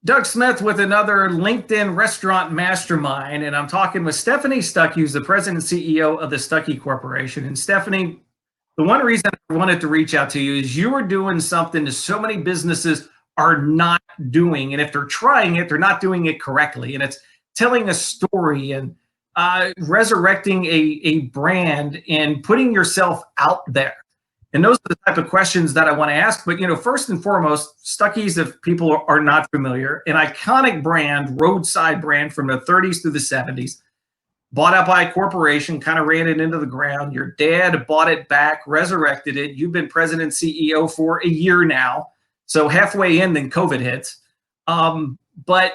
Doug Smith with another LinkedIn Restaurant Mastermind, and I'm talking with Stephanie Stuckey, who's the president and CEO of the Stuckey Corporation. And Stephanie, the one reason I wanted to reach out to you is you are doing something that so many businesses are not doing, and if they're trying it, they're not doing it correctly. And it's telling a story and resurrecting a brand and putting yourself out there. And those are the type of questions that I want to ask. But, first and foremost, Stuckey's, if people are not familiar, an iconic brand, roadside brand from the 30s through the 70s, bought out by a corporation, kind of ran it into the ground. Your dad bought it back, resurrected it. You've been president CEO for a year now. So halfway in, then COVID hits. But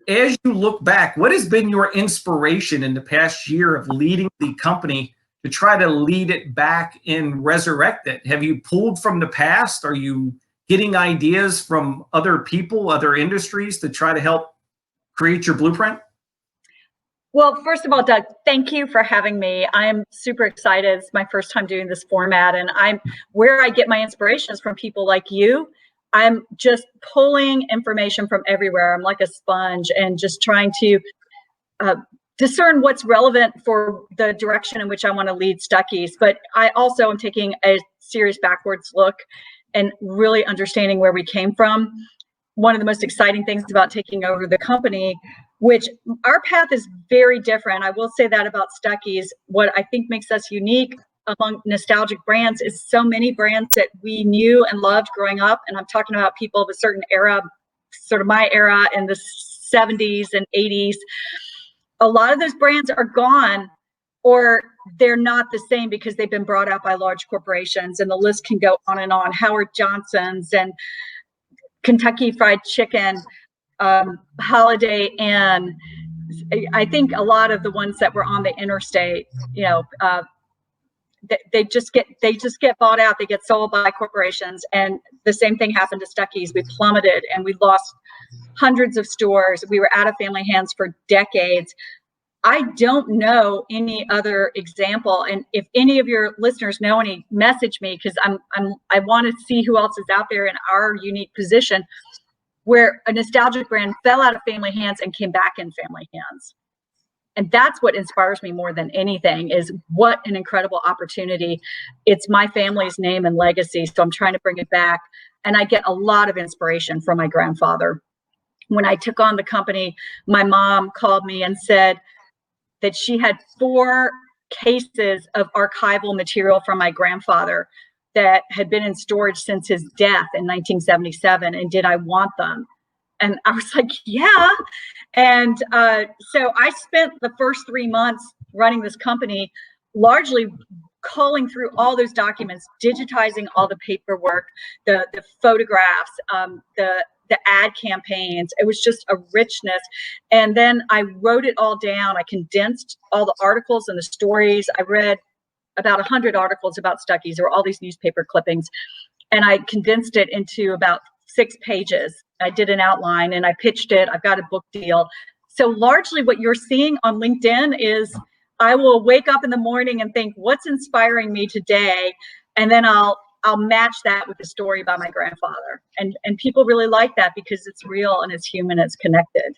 as you look back, what has been your inspiration in the past year of leading the company to try to lead it back and resurrect it? Have you pulled from the past? Are you getting ideas from other people, other industries to try to help create your blueprint? Well, first of all, Doug, thank you for having me. I'm super excited. It's my first time doing this format, and where I get my inspirations from people like you. I'm just pulling information from everywhere. I'm like a sponge and just trying to discern what's relevant for the direction in which I want to lead Stuckey's. But I also am taking a serious backwards look and really understanding where we came from. One of the most exciting things about taking over the company, which our path is very different. I will say that about Stuckey's. What I think makes us unique among nostalgic brands is so many brands that we knew and loved growing up. And I'm talking about people of a certain era, sort of my era in the 70s and 80s. A lot of those brands are gone, or they're not the same because they've been brought out by large corporations, and the list can go on and on. Howard Johnson's and Kentucky Fried Chicken, Holiday Inn. I think a lot of the ones that were on the interstate, they just get bought out. They get sold by corporations, and the same thing happened to Stuckey's. We plummeted, and we lost hundreds of stores. We were out of family hands for decades. I don't know any other example, and if any of your listeners know any, message me, because I want to see who else is out there in our unique position where a nostalgic brand fell out of family hands and came back in family hands. And that's what inspires me more than anything, is what an incredible opportunity. It's my family's name and legacy, so I'm trying to bring it back. And I get a lot of inspiration from my grandfather. When I took on the company, my mom called me and said that she had 4 cases of archival material from my grandfather that had been in storage since his death in 1977. And did I want them? And I was like, yeah. And so I spent the first 3 months running this company largely culling through all those documents, digitizing all the paperwork, the photographs, the ad campaigns. It was just a richness. And then I wrote it all down. I condensed all the articles and the stories. I read about 100 articles about Stuckey's. There were all these newspaper clippings, and I condensed it into about 6 pages. I did an outline and I pitched it. I've got a book deal. So largely what you're seeing on LinkedIn is I will wake up in the morning and think, what's inspiring me today? And then I'll match that with a story about my grandfather. And people really like that because it's real and it's human, it's connected.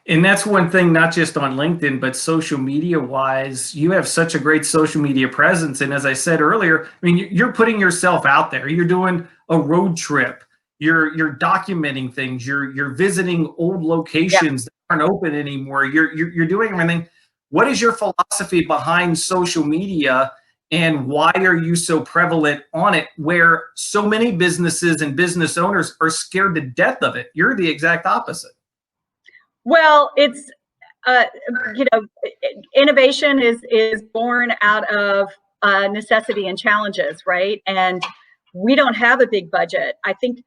And that's one thing, not just on LinkedIn, but social media wise, you have such a great social media presence. And as I said earlier, I mean, you're putting yourself out there. You're doing a road trip. You're documenting things. You're visiting old locations that aren't open anymore. You're doing everything. What is your philosophy behind social media, and why are you so prevalent on it, where so many businesses and business owners are scared to death of it? You're the exact opposite. Well, it's, innovation is born out of necessity and challenges, right? And we don't have a big budget. I think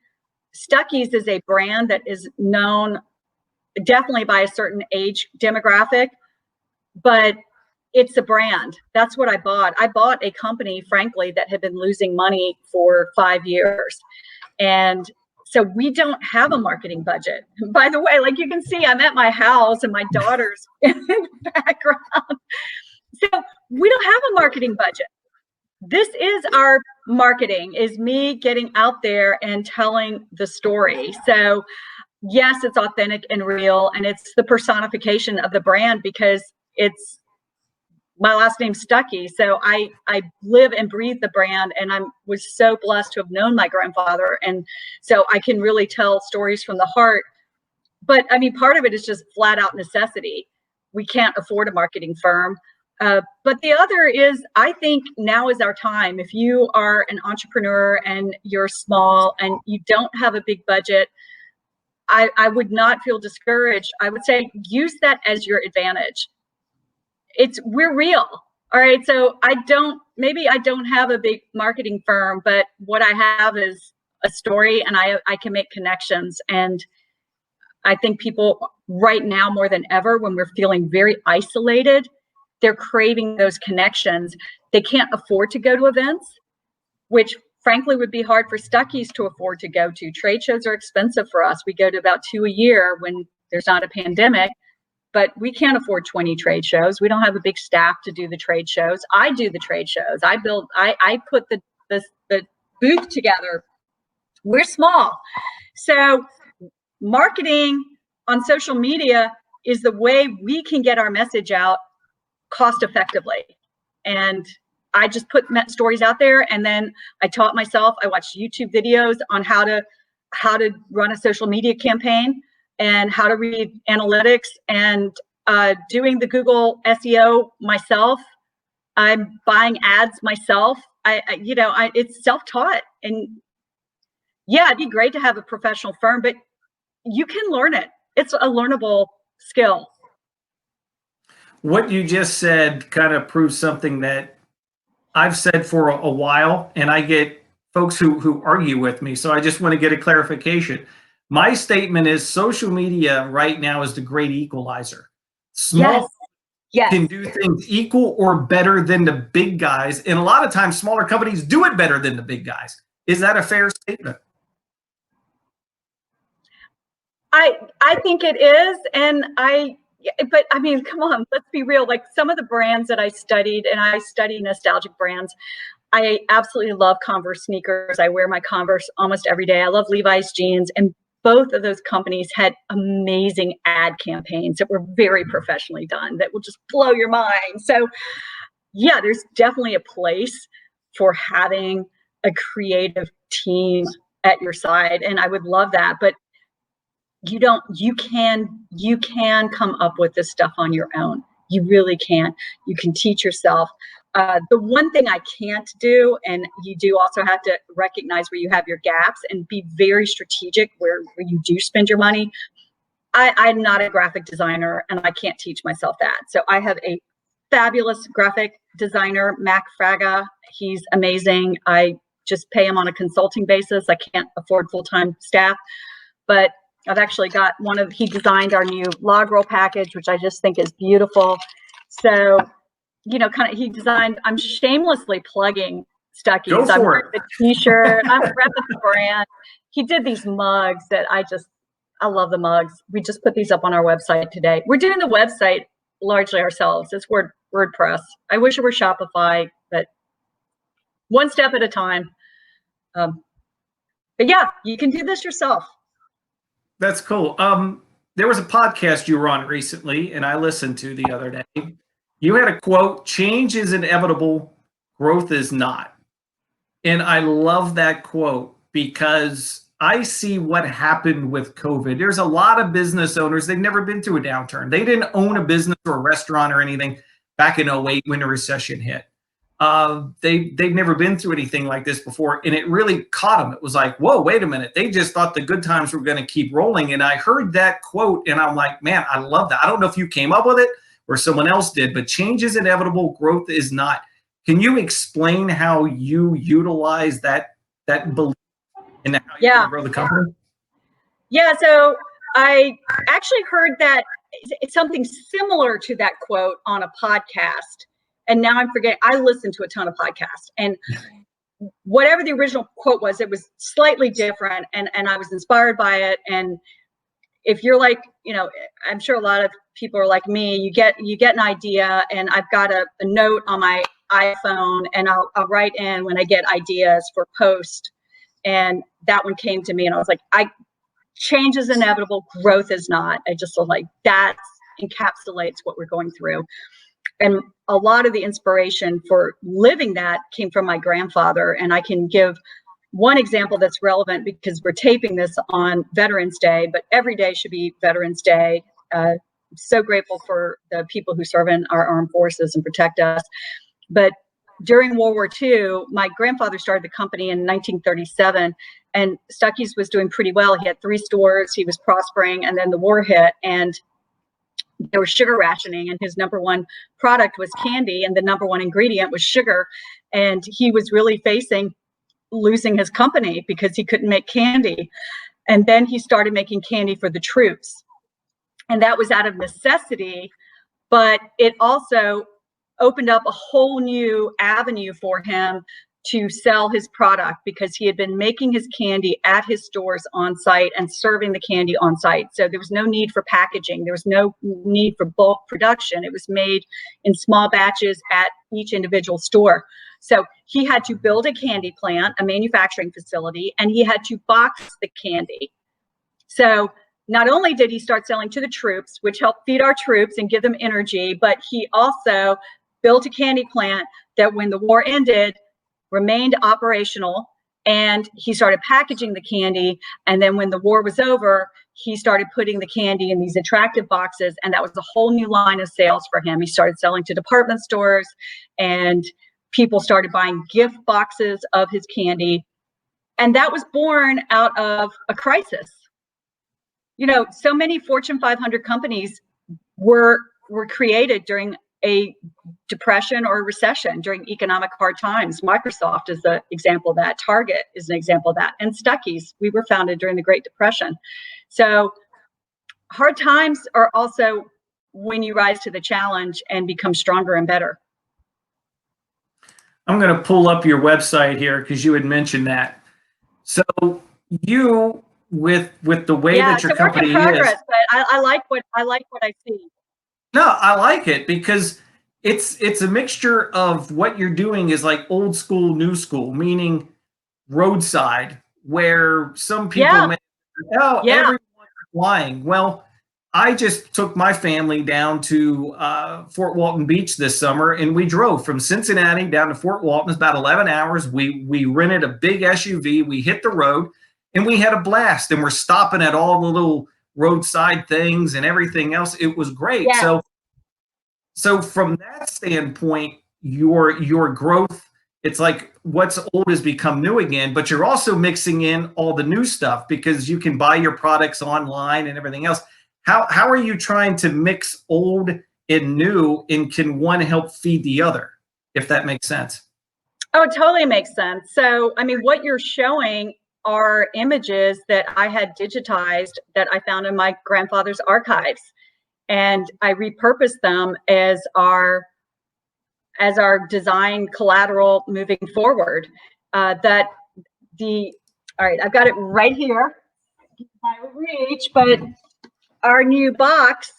Stuckey's is a brand that is known definitely by a certain age demographic, but it's a brand. That's what I bought. I bought a company, frankly, that had been losing money for 5 years. And so we don't have a marketing budget. By the way, like you can see, I'm at my house and my daughter's in the background. So we don't have a marketing budget. This is our marketing, is me getting out there and telling the story. So yes, it's authentic and real, and it's the personification of the brand because it's my last name's Stuckey. So I live and breathe the brand, and was so blessed to have known my grandfather. And so I can really tell stories from the heart. But I mean, part of it is just flat out necessity. We can't afford a marketing firm. But the other is, I think now is our time. If you are an entrepreneur and you're small and you don't have a big budget, I would not feel discouraged. I would say use that as your advantage. We're real. All right. So maybe I don't have a big marketing firm, but what I have is a story, and I can make connections. And I think people right now more than ever, when we're feeling very isolated, they're craving those connections. They can't afford to go to events, which frankly would be hard for Stuckeys to afford to go to. Trade shows are expensive for us. We go to about 2 a year when there's not a pandemic, but we can't afford 20 trade shows. We don't have a big staff to do the trade shows. I do the trade shows. I put the booth together. We're small. So marketing on social media is the way we can get our message out cost effectively. And I just put stories out there, and then I taught myself. I watched YouTube videos on how to run a social media campaign and how to read analytics, and doing the Google SEO myself. I'm buying ads myself. It's self-taught. And yeah, it'd be great to have a professional firm, but you can learn it. It's a learnable skill. What you just said kind of proves something that I've said for a while, and I get folks who argue with me. So I just want to get a clarification. My statement is social media right now is the great equalizer. Small Yes. can do things equal or better than the big guys. And a lot of times smaller companies do it better than the big guys. Is that a fair statement? I think it is. But I mean, come on, let's be real. Like some of the brands that I studied, and I study nostalgic brands. I absolutely love Converse sneakers. I wear my Converse almost every day. I love Levi's jeans. And both of those companies had amazing ad campaigns that were very professionally done that will just blow your mind. So yeah, there's definitely a place for having a creative team at your side. And I would love that. But you can come up with this stuff on your own. You really can. You can teach yourself. The one thing I can't do, and you do also have to recognize where you have your gaps and be very strategic where you do spend your money. I'm not a graphic designer, and I can't teach myself that. So I have a fabulous graphic designer, Mac Fraga. He's amazing. I just pay him on a consulting basis. I can't afford full-time staff, but I've actually got he designed our new log roll package, which I just think is beautiful. So, he designed, I'm shamelessly plugging Stuckey. Go I'm for wearing it. the t-shirt, I'm repping the brand. He did these mugs that I love the mugs. We just put these up on our website today. We're doing the website largely ourselves. It's WordPress. I wish it were Shopify, but one step at a time. But yeah, you can do this yourself. That's cool. There was a podcast you were on recently, and I listened to the other day. You had a quote, "Change is inevitable, growth is not." And I love that quote because I see what happened with COVID. There's a lot of business owners, they've never been through a downturn. They didn't own a business or a restaurant or anything back in 08 when the recession hit. They've never been through anything like this before, and it really caught them. It was like, whoa, wait a minute. They just thought the good times were going to keep rolling. And I heard that quote, and I'm like, man, I love that. I don't know if you came up with it or someone else did, but change is inevitable, growth is not. Can you explain how you utilize that belief in how you're going to grow the company? Yeah, so I actually heard that it's something similar to that quote on a podcast. And now I'm forgetting, I listen to a ton of podcasts, and whatever the original quote was, it was slightly different, and I was inspired by it. And if you're like, I'm sure a lot of people are like me, you get an idea, and I've got a note on my iPhone, and I'll write in when I get ideas for post. And that one came to me, and I was like, change is inevitable, growth is not. I just feel like that encapsulates what we're going through. And a lot of the inspiration for living that came from my grandfather. And I can give one example that's relevant because we're taping this on Veterans Day, but every day should be Veterans Day. So grateful for the people who serve in our armed forces and protect us. But during World War II, my grandfather started the company in 1937, and Stuckey's was doing pretty well. He had 3 stores, he was prospering, and then the war hit, and there was sugar rationing, and his number one product was candy, and the number one ingredient was sugar. And he was really facing losing his company because he couldn't make candy. And then he started making candy for the troops. And that was out of necessity, but it also opened up a whole new avenue for him to sell his product because he had been making his candy at his stores on site and serving the candy on site. So there was no need for packaging. There was no need for bulk production. It was made in small batches at each individual store. So he had to build a candy plant, a manufacturing facility, and he had to box the candy. So not only did he start selling to the troops, which helped feed our troops and give them energy, but he also built a candy plant that when the war ended, remained operational, and he started packaging the candy. And then when the war was over, he started putting the candy in these attractive boxes, and that was a whole new line of sales for him. He started selling to department stores, and people started buying gift boxes of his candy. And that was born out of a crisis. You know, so many Fortune 500 companies were created during a depression or a recession, during economic hard times. Microsoft is an example of that. Target is an example of that. And Stuckey's, we were founded during the Great Depression. So hard times are also when you rise to the challenge and become stronger and better. I'm going to pull up your website here because you had mentioned that. So you, with the way that your company is, but I like what I see. No, I like it because it's a mixture of what you're doing is like old school, new school, meaning roadside, where some people may, everyone's flying. Well, I just took my family down to Fort Walton Beach this summer, and we drove from Cincinnati down to Fort Walton. It's about 11 hours. We rented a big SUV. We hit the road, and we had a blast. And we're stopping at all the little roadside things and everything else. It was great. Yeah. So from that standpoint, your growth, it's like what's old has become new again, but you're also mixing in all the new stuff because you can buy your products online and everything else. How are you trying to mix old and new, and can one help feed the other, if that makes sense? Oh, it totally makes sense. So, I mean, what you're showing are images that I had digitized that I found in my grandfather's archives, and I repurposed them as our design collateral moving forward. All right, I've got it right here. I reach, but our new box,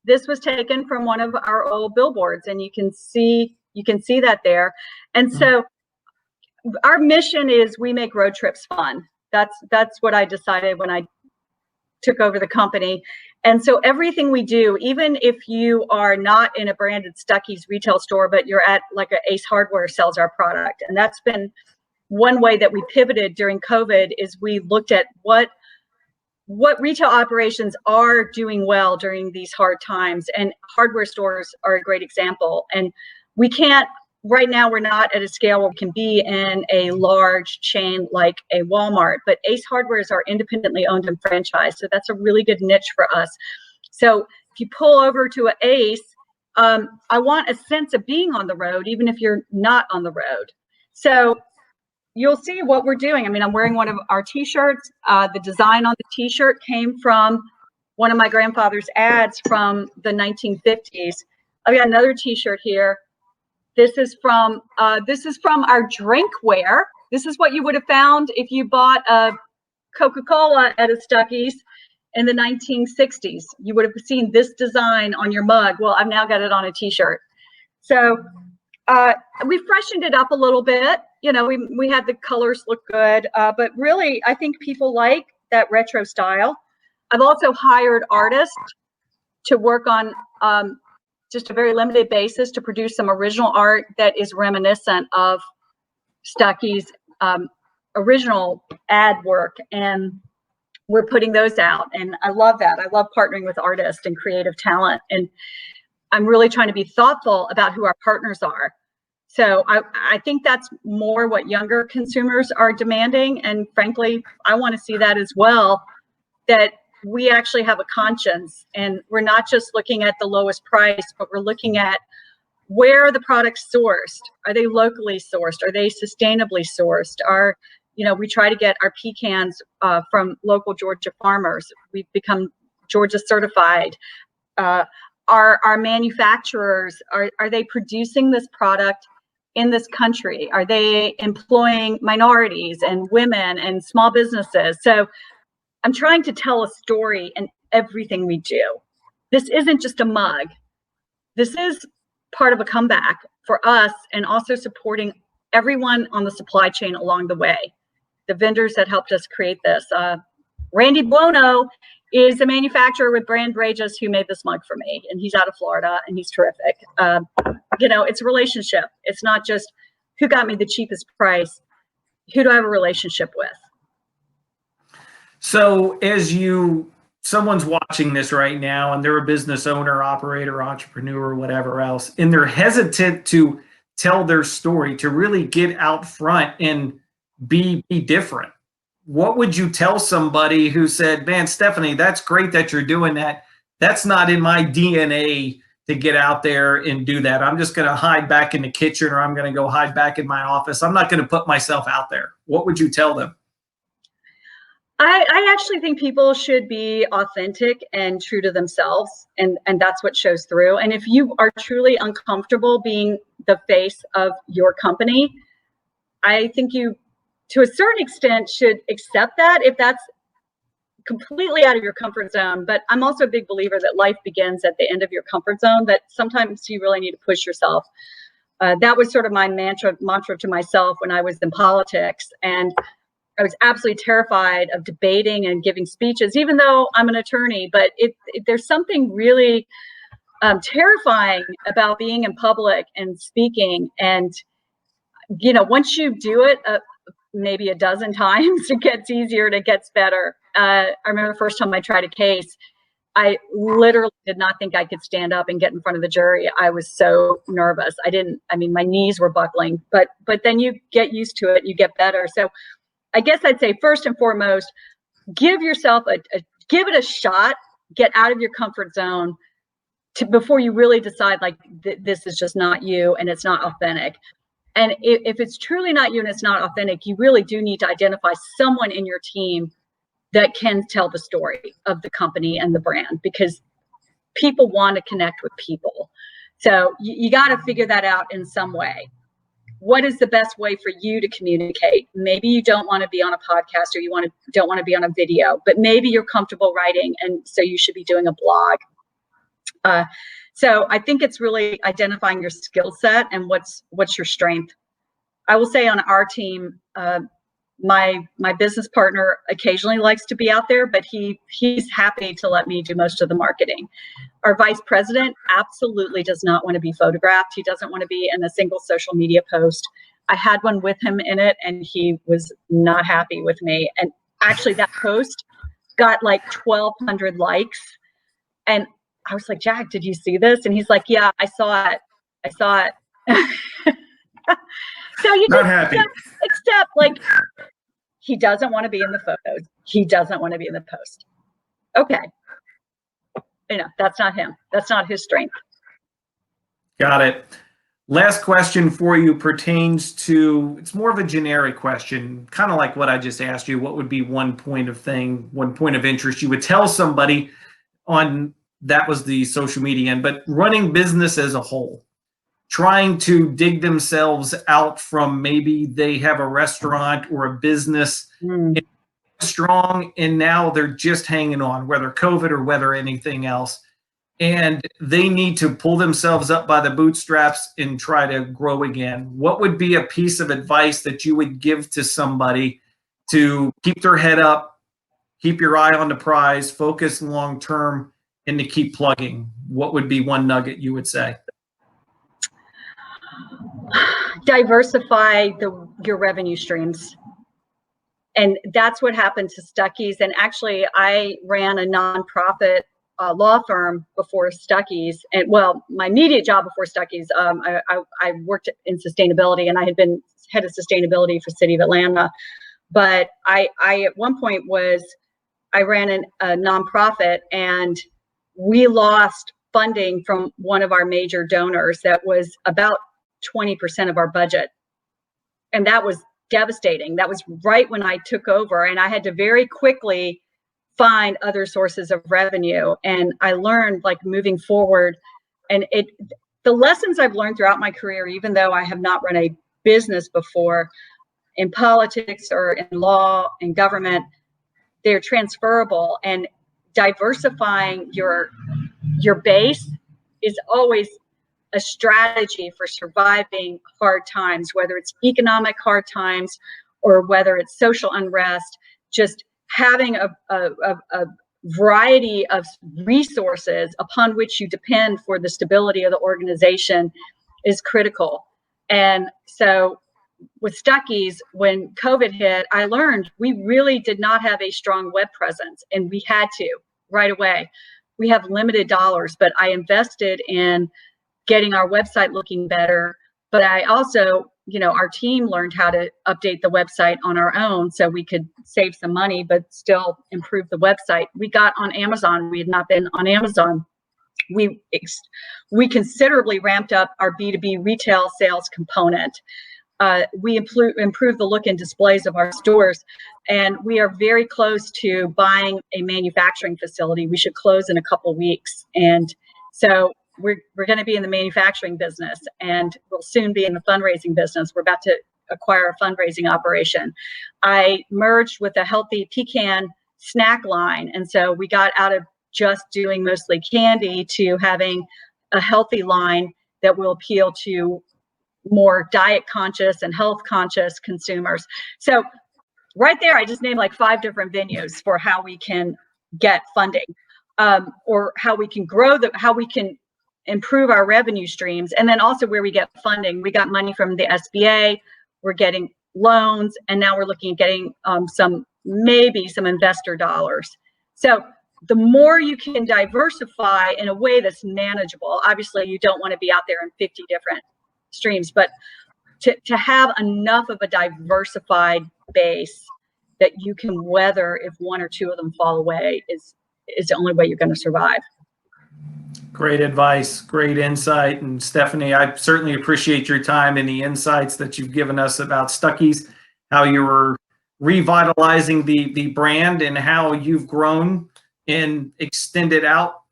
this was taken from one of our old billboards, and you can see that there. And so our mission is we make road trips fun. That's what I decided when I took over the company. And so everything we do, even if you are not in a branded Stuckey's retail store, but you're at like a Ace Hardware sells our product. And that's been one way that we pivoted during COVID, is we looked at what retail operations are doing well during these hard times. And hardware stores are a great example. And we can't, right now, we're not at a scale where we can be in a large chain like a Walmart, but Ace Hardware is our independently owned and franchised. So that's a really good niche for us. So if you pull over to an Ace, I want a sense of being on the road, even if you're not on the road. So you'll see what we're doing. I mean, I'm wearing one of our t-shirts. The design on the t-shirt came from one of my grandfather's ads from the 1950s. I've got another t-shirt here. This is from our drinkware. This is what you would have found if you bought a Coca-Cola at a Stuckey's in the 1960s. You would have seen this design on your mug. Well, I've now got it on a t-shirt. So we freshened it up a little bit. You know, we had the colors look good, but really, I think people like that retro style. I've also hired artists to work on just a very limited basis to produce some original art that is reminiscent of Stuckey's original ad work, and we're putting those out. And I love that. I love partnering with artists and creative talent, and I'm really trying to be thoughtful about who our partners are. So I think that's more what younger consumers are demanding, and frankly, I want to see that as well, that we actually have a conscience, and we're not just looking at the lowest price, but we're looking at where are the products sourced? Are they locally sourced? Are they sustainably sourced? We try to get our pecans from local Georgia farmers. We've become Georgia certified. Our manufacturers, are they producing this product in this country? Are they employing minorities and women and small businesses? So I'm trying to tell a story in everything we do. This isn't just a mug. This is part of a comeback for us, and also supporting everyone on the supply chain along the way. The vendors that helped us create this. Randy Buono is a manufacturer with Brand Brages who made this mug for me, and he's out of Florida, and he's terrific. It's a relationship. It's not just who got me the cheapest price. Who do I have a relationship with? So someone's watching this right now and they're a business owner, operator, entrepreneur, whatever else, and they're hesitant to tell their story, to really get out front and be different. What would you tell somebody who said, man, Stephanie, that's great that you're doing that. That's not in my DNA to get out there and do that. I'm just going to hide back in the kitchen, or I'm going to go hide back in my office. I'm not going to put myself out there. What would you tell them? I actually think people should be authentic and true to themselves, and that's what shows through. And if you are truly uncomfortable being the face of your company, I think you, to a certain extent, should accept that if that's completely out of your comfort zone. But I'm also a big believer that life begins at the end of your comfort zone, that sometimes you really need to push yourself. That was sort of my mantra to myself when I was in politics. And I was absolutely terrified of debating and giving speeches, even though I'm an attorney. But there's something really terrifying about being in public and speaking. And, once you do it maybe a dozen times, it gets easier and it gets better. I remember the first time I tried a case, I literally did not think I could stand up and get in front of the jury. I was so nervous. My knees were buckling, but then you get used to it, you get better. So I guess I'd say first and foremost, give yourself give it a shot, get out of your comfort zone before you really decide this is just not you and it's not authentic. And if it's truly not you and it's not authentic, you really do need to identify someone in your team that can tell the story of the company and the brand, because people want to connect with people. So you got to figure that out in some way. What is the best way for you to communicate? Maybe you don't want to be on a podcast, or you don't want to be on a video, but maybe you're comfortable writing, and so you should be doing a blog. So I think it's really identifying your skill set and what's your strength. I will say on our team, my business partner occasionally likes to be out there, but he's happy to let me do most of the marketing. Our vice president absolutely does not want to be photographed. He doesn't want to be in a single social media post. I had one with him in it, and he was not happy with me. And actually that post got like 1,200 likes. And I was like, Jack, did you see this? And he's like, yeah, I saw it. So you Not just happy. accept, he doesn't want to be in the photos. He doesn't want to be in the post. Okay. That's not him. That's not his strength. Got it. Last question for you pertains to, it's more of a generic question, kind of like what I just asked you. What would be one point of interest you would tell somebody on, that was the social media end, but running business as a whole, trying to dig themselves out from, maybe they have a restaurant or a business strong, and now they're just hanging on, whether COVID or whether anything else, and they need to pull themselves up by the bootstraps and try to grow again. What would be a piece of advice that you would give to somebody to keep their head up, keep your eye on the prize, focus long term, and to keep plugging, what would be one nugget you would say? Diversify your revenue streams. And that's what happened to Stuckey's. And actually, I ran a nonprofit law firm before Stuckey's. And well, my immediate job before Stuckey's, I worked in sustainability, and I had been head of sustainability for City of Atlanta. But I at one point I ran a nonprofit, and we lost funding from one of our major donors that was about 20% of our budget. And that was devastating. That was right when I took over, and I had to very quickly find other sources of revenue. And I learned, like, moving forward, and the lessons I've learned throughout my career, even though I have not run a business before, in politics or in law and government, they're transferable. And diversifying your base is always a strategy for surviving hard times, whether it's economic hard times or whether it's social unrest. Just having a variety of resources upon which you depend for the stability of the organization is critical. And so with Stuckey's, when COVID hit, I learned we really did not have a strong web presence, and we had to right away. We have limited dollars, but I invested in getting our website looking better. But I also, our team learned how to update the website on our own so we could save some money, but still improve the website. We got on Amazon. We had not been on Amazon. We considerably ramped up our B2B retail sales component. We improved the look and displays of our stores, and we are very close to buying a manufacturing facility. We should close in a couple weeks. And so we're going to be in the manufacturing business, and we'll soon be in the fundraising business. We're about to acquire a fundraising operation. I merged with a healthy pecan snack line, and so we got out of just doing mostly candy to having a healthy line that will appeal to more diet conscious and health conscious consumers. So right there, I just named like 5 different venues for how we can get funding, or how we can grow how we can improve our revenue streams, and then also where we get funding. We got money from the SBA, we're getting loans, and now we're looking at getting maybe some investor dollars. So the more you can diversify in a way that's manageable, obviously you don't want to be out there in 50 different streams, but to have enough of a diversified base that you can weather if 1 or 2 of them fall away is the only way you're going to survive. Great advice, great insight. And Stephanie, I certainly appreciate your time and the insights that you've given us about Stuckey's, how you were revitalizing the brand, and how you've grown and extended out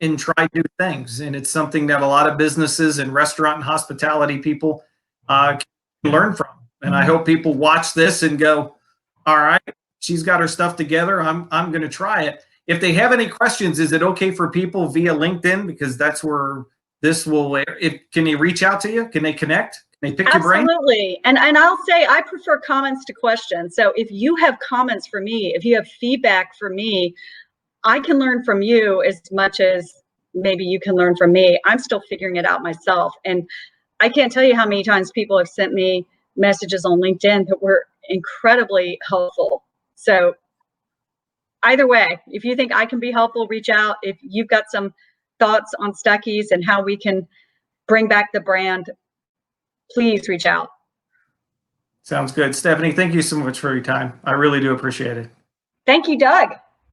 and tried new things. And it's something that a lot of businesses and restaurant and hospitality people can learn from. And I hope people watch this and go, all right, she's got her stuff together. I'm going to try it. If they have any questions, is it okay for people via LinkedIn? Because that's where this will air. Can they reach out to you? Can they connect? Can they pick your brain? Absolutely. And I'll say I prefer comments to questions. So if you have comments for me, if you have feedback for me, I can learn from you as much as maybe you can learn from me. I'm still figuring it out myself. And I can't tell you how many times people have sent me messages on LinkedIn that were incredibly helpful. So either way, if you think I can be helpful, reach out. If you've got some thoughts on Stuckey's and how we can bring back the brand, please reach out. Sounds good. Stephanie, thank you so much for your time. I really do appreciate it. Thank you, Doug.